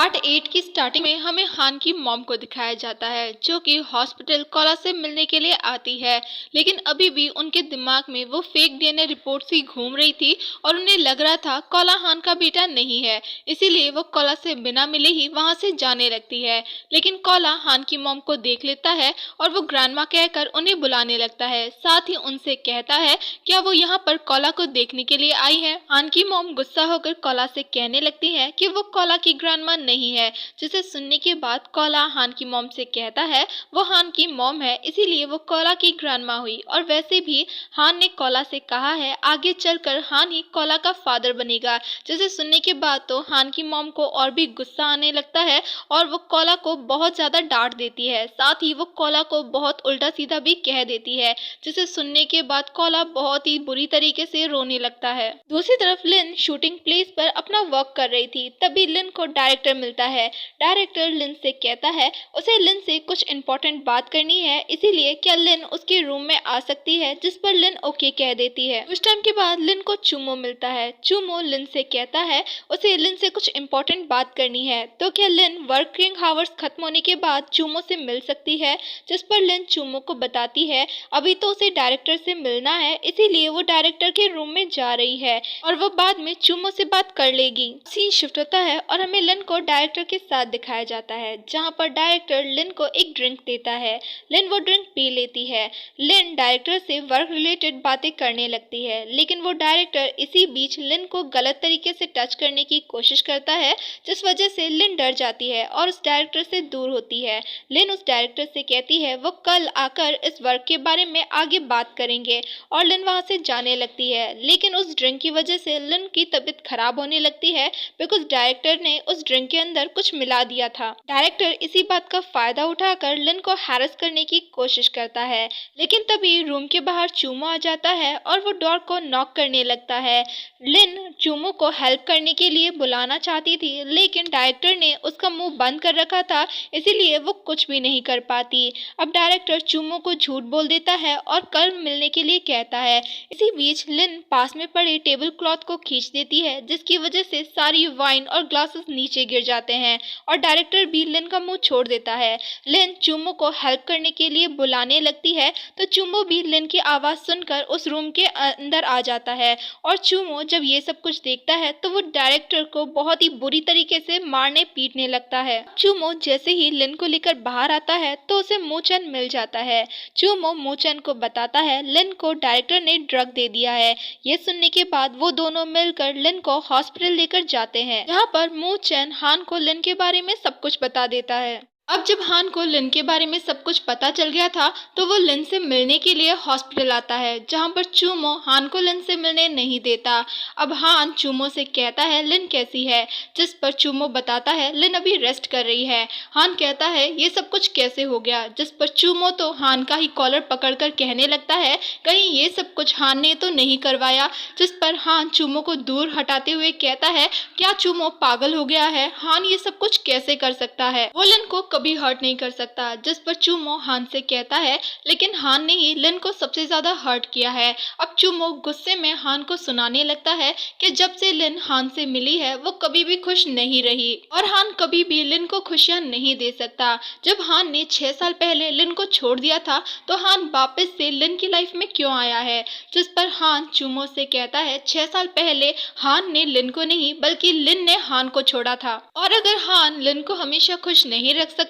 Part 8 की starting में हमें हान की मॉम को दिखाया जाता है जो कि हॉस्पिटल कोला से मिलने के लिए आती है। लेकिन अभी भी उनके दिमाग में वो फेक डीएनए रिपोर्ट सी घूम रही थी और उन्हें लग रहा था कोला हान का बेटा नहीं है, इसीलिए वो कोला से बिना मिले ही वहां से जाने लगती है। लेकिन कोला हान की मॉम को देख लेता है और वो ग्रैंडमा कहकर उन्हें बुलाने लगता है। साथ ही उनसे कहता है क्या वो यहाँ पर कोला को देखने के लिए आई है। हान की मॉम गुस्सा होकर कोला से कहने लगती है कि वो कोला की ग्रैंडमा नहीं है, जिसे सुनने के बाद कोला हान की मॉम से कहता है वो हान की मॉम है, इसीलिए वो कोला की ग्रैंडमा हुई। और वैसे भी हान ने कोला से कहा है आगे चलकर हान ही कोला का फादर बनेगा, जिसे सुनने के बाद तो हान की मॉम को और भी गुस्सा आने लगता है और वो कोला को बहुत ज्यादा डांट देती है। साथ ही वो कोला को बहुत उल्टा सीधा भी कह देती है, जिसे सुनने के बाद कोला बहुत ही बुरी तरीके से रोने लगता है। दूसरी तरफ लिन शूटिंग प्लेस पर अपना वर्क कर रही थी, तभी लिन को डायरेक्टर मिलता है। डायरेक्टर लिन से कहता है उसे लिन से कुछ इम्पोर्टेंट बात करनी है, इसीलिए क्या लिन उसके रूम में आ सकती है, जिस पर लिन ओके कह देती है। कुछ टाइम के बाद लिन को चूमो मिलता है। चूमो लिन से कहता है उसे लिन से कुछ इम्पोर्टेंट बात करनी है, तो क्या लिन वर्किंग आवर्स खत्म होने के बाद चूमो से मिल सकती है, जिस पर लिन चूमो को बताती है अभी तो उसे डायरेक्टर से मिलना है, इसीलिए वो डायरेक्टर के रूम में जा रही है और वो बाद में चूमो से बात कर लेगी। सीन शिफ्ट होता है और हमें लिन को डायरेक्टर के साथ दिखाया जाता है, जहाँ पर डायरेक्टर लिन को एक ड्रिंक देता है। लिन वो ड्रिंक पी लेती है। लिन डायरेक्टर से वर्क रिलेटेड बातें करने लगती है, लेकिन वो डायरेक्टर इसी बीच लिन को गलत तरीके से टच करने की कोशिश करता है, जिस वजह से लिन डर जाती है और उस डायरेक्टर से दूर होती है। लिन उस डायरेक्टर से कहती है वो कल आकर इस वर्क के बारे में आगे बात करेंगे और लिन वहां से जाने लगती है। लेकिन उस ड्रिंक की वजह से लिन की तबीयत खराब होने लगती है, बिकॉज डायरेक्टर ने उस ड्रिंक के अंदर कुछ मिला दिया था। डायरेक्टर इसी बात का फायदा उठाकर लिन को हैरेस करने की कोशिश करता है, लेकिन तभी रूम के बाहर चूमो आ जाता है और वो डोर को नॉक करने लगता है। लिन चूमो को हेल्प करने के लिए बुलाना चाहती थी, लेकिन डायरेक्टर ने उसका मुंह बंद कर रखा था, इसीलिए वो कुछ भी नहीं कर पाती। अब डायरेक्टर चूमो को झूठ बोल देता है और कल मिलने के लिए कहता है। इसी बीच लिन पास में पड़े टेबल क्लॉथ को खींच देती है, जिसकी वजह से सारी वाइन और ग्लासेस नीचे गिर जाते हैं और डायरेक्टर भी लिन का मुंह छोड़ देता है। लिन चूमो को हेल्प करने के लिए बुलाने लगती है, तो चूमो भी लिन की आवाज सुनकर उस रूम के अंदर आ जाता है और चूमो जब ये सब कुछ देखता है तो वो डायरेक्टर को बहुत ही बुरी तरीके से मारने पीटने लगता है। चूमो जैसे ही लिन को लेकर बाहर आता है तो उसे मोचन मिल जाता है। चूमो मोचन को बताता है लिन को डायरेक्टर ने ड्रग दे दिया है। ये सुनने के बाद वो दोनों मिलकर लिन को हॉस्पिटल लेकर जाते हैं, जहाँ पर मोचन हान को लिन के बारे में सब कुछ बता देता है। अब जब हान को लिन के बारे में सब कुछ पता चल गया था तो वो लिन से मिलने के लिए हॉस्पिटल आता है, जहाँ पर चूमो हान को लिन से मिलने नहीं देता। अब हान चूमो से कहता है लिन कैसी है, जिस पर चूमो बताता है लिन अभी रेस्ट कर रही है। हान कहता है ये सब कुछ कैसे हो गया, जिस पर चूमो तो हान का ही कॉलर पकड़कर कहने लगता है कहीं ये सब कुछ हान ने तो नहीं करवाया, जिस पर हान चूमो को दूर हटाते हुए कहता है क्या चूमो पागल हो गया है, हान ये सब कुछ कैसे कर सकता है, वो लिन को कभी हर्ट नहीं कर सकता। जिस पर चूमो हान से कहता है लेकिन हान ने ही लिन को सबसे ज्यादा हर्ट किया है। अब चूमो गुस्से में हान को सुनाने लगता है कि जब से लिन हान से मिली है वो कभी भी खुश नहीं रही और हान कभी भी लिन को खुशियां नहीं दे सकता। जब हान ने 6 साल पहले लिन को छोड़ दिया था तो हान वापस से लिन की लाइफ में क्यों आया है, जिस पर हान चूमो से कहता है 6 साल पहले हान ने लिन को नहीं बल्कि लिन ने हान को छोड़ा था, और अगर हान लिन को हमेशा खुश नहीं रख सकता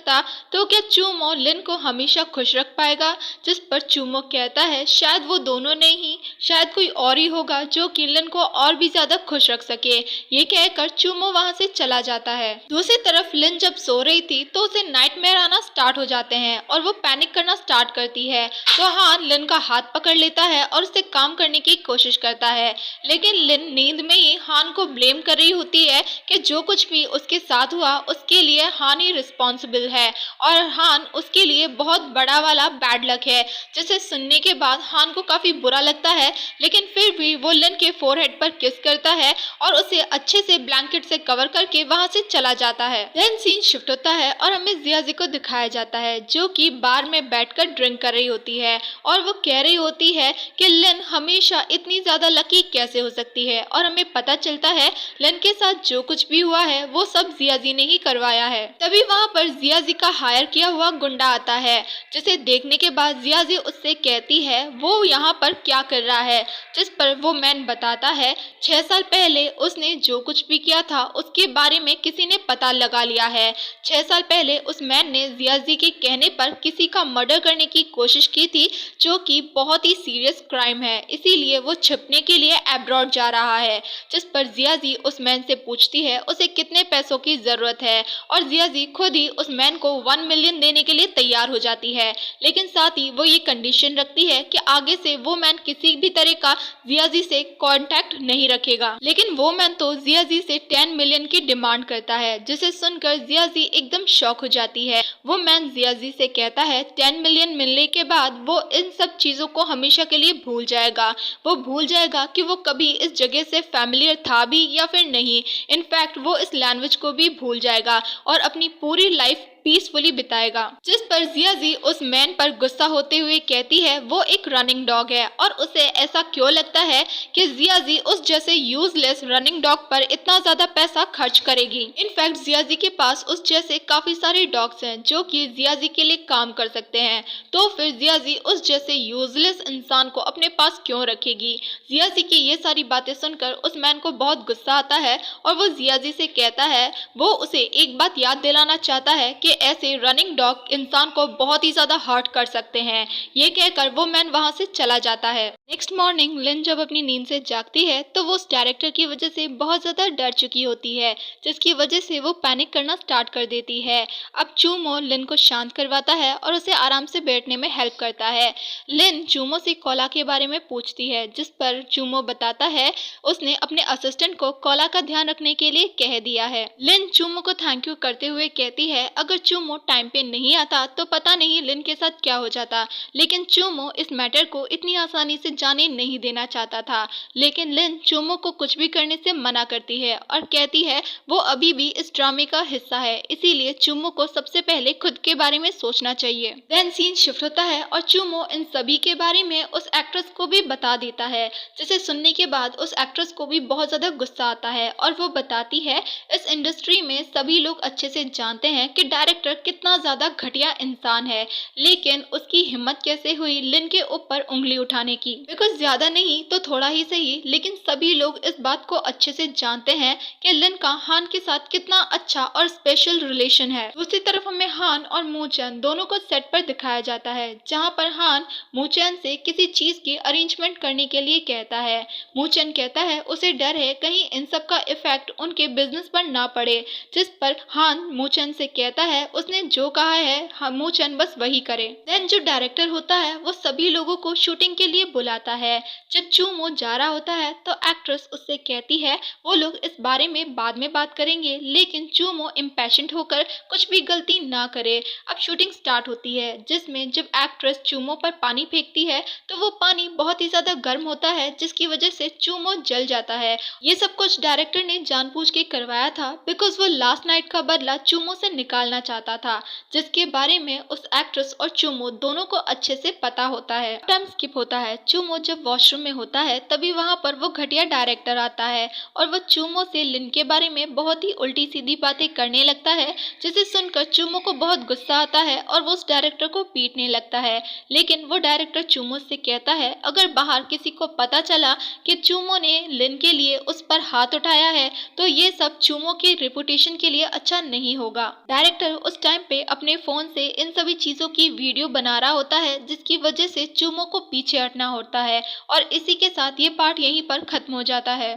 तो क्या चूमो लिन को हमेशा खुश रख पाएगा। जिस पर चूमो कहता है शायद वो दोनों नहीं, शायद कोई और ही होगा जो कि लिन को और भी ज्यादा खुश रख सके। ये कहकर चूमो वहां से चला जाता है। दूसरी तरफ लिन जब सो रही थी तो उसे नाइटमेयर आना स्टार्ट हो जाते हैं और वो पैनिक करना स्टार्ट करती है, तो हान लिन का हाथ पकड़ लेता है और उससे काम करने की कोशिश करता है। लेकिन लिन नींद में ही हान को ब्लेम कर रही होती है कि जो कुछ भी उसके साथ हुआ उसके लिए हान ही रिस्पॉन्सिबल सक्सेसफुल है और हान उसके लिए बहुत बड़ा वाला बैड लक है। जिसे सुनने के बाद हान को काफी बुरा लगता है, लेकिन फिर भी वो लिन के फोरहेड पर किस करता है और उसे अच्छे से ब्लैंकेट से कवर करके वहां से चला जाता है। देन सीन शिफ्ट होता है और हमें जियाजी को दिखाया जाता है जो कि बार में बैठकर ड्रिंक कर रही होती है और वो कह रही होती है कि लिन हमेशा इतनी ज्यादा लकी कैसे हो सकती है, और हमें पता चलता है लिन के साथ जो कुछ भी हुआ है वो सब जियाजी ने ही करवाया है। तभी वहाँ पर जियाजी का हायर किया हुआ गुंडा आता है, जिसे देखने के बाद जियाजी उससे कहती है वो यहाँ पर क्या कर रहा है, जिस पर वो मैन बताता है 6 साल पहले उसने जो कुछ भी किया था उसके बारे में किसी ने पता लगा लिया है। 6 साल पहले उस मैन ने जियाजी के कहने पर किसी का मर्डर करने की कोशिश की थी, जो कि बहुत ही सीरियस क्राइम है, इसीलिए वो छिपने के लिए अब्रॉड जा रहा है। जिस पर जियाजी उस मैन से पूछती है उसे कितने पैसों की जरूरत है, और जियाजी खुद ही उस मैन को 1 मिलियन देने के लिए तैयार हो जाती है, लेकिन साथ ही वो ये कंडीशन रखती है कि आगे से वो मैन किसी भी तरह का जियाजी से कांटेक्ट नहीं रखेगा। लेकिन वो मैन तो जियाजी से 10 मिलियन की डिमांड करता है, जिसे सुनकर जियाजी एकदम शॉक हो जाती है। वो मैन जियाजी से कहता है 10 मिलियन मिलने के बाद वो इन सब चीजों को हमेशा के लिए भूल जाएगा। वो भूल जाएगा कि वो कभी इस जगह से फैमिलियर था भी या फिर नहीं। इनफैक्ट वो इस लैंग्वेज को भी भूल जाएगा और अपनी पूरी लाइफ पीसफुली बिताएगा। जिस पर जियाजी उस मैन पर गुस्सा होते हुए कहती है वो एक रनिंग डॉग है, और उसे ऐसा क्यों लगता है कि जियाजी उस जैसे यूजलेस रनिंग डॉग पर इतना ज्यादा पैसा खर्च करेगी। इनफैक्ट जियाजी के पास उस जैसे काफी सारे डॉग्स हैं जो कि जियाजी के लिए काम कर सकते हैं, तो फिर जियाजी उस जैसे यूजलेस इंसान को अपने पास क्यों रखेगी। जियाजी की ये सारी बातें सुनकर उस मैन को बहुत गुस्सा आता है और वो जियाजी से कहता है वो उसे एक बात याद दिलाना चाहता है कि ऐसे रनिंग डॉग इंसान को बहुत ही ज्यादा हर्ट कर सकते हैं। ये कहकर वो मैन वहां से चला जाता है। नेक्स्ट मॉर्निंग लिन जब अपनी नींद से जागती है तो वो उस डायरेक्टर की वजह से बहुत ज्यादा डर चुकी होती है, जिसकी वजह से वो पैनिक करना स्टार्ट कर देती है। अब चूमो लिन को शांत करवाता है और उसे आराम से बैठने में हेल्प करता है। लिन चूमो से कोला के बारे में पूछती है, जिस पर चूमो बताता है उसने अपने असिस्टेंट को कोला का ध्यान रखने के लिए कह दिया है। लिन चूमो को थैंक यू करते हुए कहती है अगर चूमो टाइम पे नहीं आता तो पता नहीं लिन के साथ क्या हो जाता, लेकिन चूमो इस मैटर को इतनी आसानी से जाने नहीं देना चाहता था। लेकिन लिन चूमो को कुछ भी करने से मना करती है और कहती है वो अभी भी इस ड्रामे का हिस्सा है, इसीलिए चूमो को सबसे पहले खुद के बारे में सोचना चाहिए। देन सीन शिफ्ट होता है और चूमो इन सभी के बारे में उस एक्ट्रेस को भी बता देता है, जिसे सुनने के बाद उस एक्ट्रेस को भी बहुत ज्यादा गुस्सा आता है और वो बताती है इस इंडस्ट्री में सभी लोग अच्छे से जानते हैं कि डायरेक्टर कितना ज्यादा घटिया इंसान है, लेकिन उसकी हिम्मत कैसे हुई लिन के ऊपर उंगली उठाने की। बिकॉज ज्यादा नहीं तो थोड़ा ही सही, लेकिन सभी लोग इस बात को अच्छे से जानते हैं कि लिन का हान के साथ कितना अच्छा और स्पेशल रिलेशन है। दूसरी तरफ हमें हान और मूचेन दोनों को सेट पर दिखाया जाता है, जहाँ पर हान मूचेन से किसी चीज की अरेंजमेंट करने के लिए कहता है। मूचेन कहता है उसे डर है कहीं इन सब का इफेक्ट उनके बिजनेस पर ना पड़े, जिस पर हान मूचेन से कहता है उसने जो कहा है मूचेन बस वही करे। देन जो डायरेक्टर होता है वो सभी लोगों को शूटिंग के लिए बुलाता है। जब चूमो जा रहा होता है तो एक्ट्रेस उससे कहती है वो लोग इस बारे में बाद में बात करेंगे, लेकिन चूमो इम्पैशेंट होकर कुछ भी गलती ना करे। अब शूटिंग स्टार्ट होती है, जिसमें जब एक्ट्रेस चूमो पर पानी फेंकती है तो वो पानी बहुत ही ज्यादा गर्म होता है, जिसकी वजह से चूमो जल जाता है। ये सब कुछ डायरेक्टर ने जानबूझ के करवाया था, बिकॉज वो लास्ट नाइट का बदला चूमो से निकालना चाहता था, जिसके बारे में उस एक्ट्रेस और चूमो दोनों को अच्छे से पता होता है। टाइम स्किप होता है। चूमो जब वॉशरूम में होता है तभी वहाँ पर वो घटिया डायरेक्टर आता है और वो चूमो से लिन के बारे में बहुत ही उल्टी सीधी बातें करने लगता है, जिसे सुनकर चूमो को बहुत गुस्सा आता है और वो उस डायरेक्टर को पीटने लगता है। लेकिन वो डायरेक्टर चूमो से कहता है अगर बाहर किसी को पता चला कि चूमो ने लिन के लिए उस पर हाथ उठाया है तो ये सब चूमो की रेपुटेशन के लिए अच्छा नहीं होगा। डायरेक्टर उस टाइम पे अपने फोन से इन सभी चीजों की वीडियो बना रहा होता है, जिसकी वजह से चूमो को पीछे हटना होता है और इसी के साथ ये पार्ट यहीं पर खत्म हो जाता है।